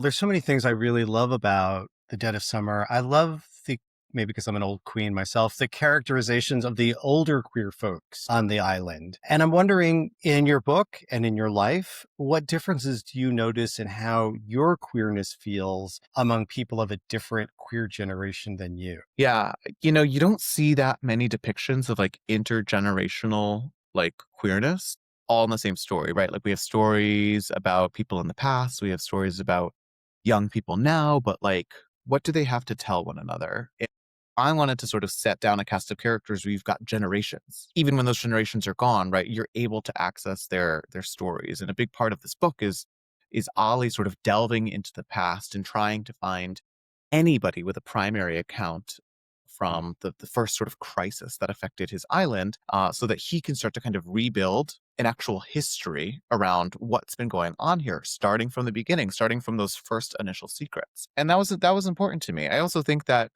There's so many things I really love about The Dead of Summer. I love maybe because I'm an old queen myself, the characterizations of the older queer folks on the island. And I'm wondering, in your book and in your life, what differences do you notice in how your queerness feels among people of a different queer generation than you? Yeah, you don't see that many depictions of like intergenerational like queerness all in the same story, right? Like we have stories about people in the past, we have stories about young people now, but like what do they have to tell one another? I wanted to sort of set down a cast of characters where you've got generations. Even when those generations are gone, right, you're able to access their stories. And a big part of this book is Ollie sort of delving into the past and trying to find anybody with a primary account from the first sort of crisis that affected his island, so that he can start to kind of rebuild an actual history around what's been going on here, starting from the beginning, starting from those first initial secrets. And that was important to me. I also think that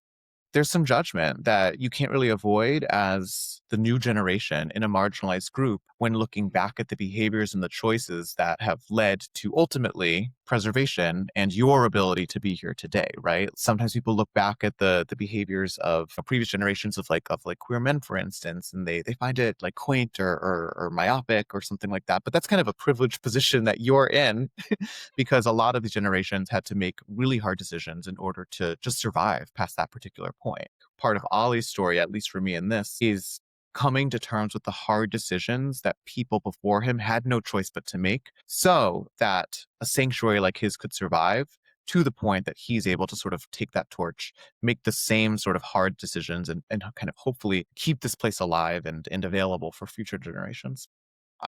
there's some judgment that you can't really avoid as the new generation in a marginalized group when looking back at the behaviors and the choices that have led to ultimately preservation and your ability to be here today, right? Sometimes people look back at the behaviors of previous generations of like queer men, for instance, and they find it like quaint or myopic or something like that. But that's kind of a privileged position that you're in because a lot of these generations had to make really hard decisions in order to just survive past that particular point. Part of Ollie's story, at least for me in this, is coming to terms with the hard decisions that people before him had no choice but to make so that a sanctuary like his could survive to the point that he's able to sort of take that torch, make the same sort of hard decisions and kind of hopefully keep this place alive and available for future generations.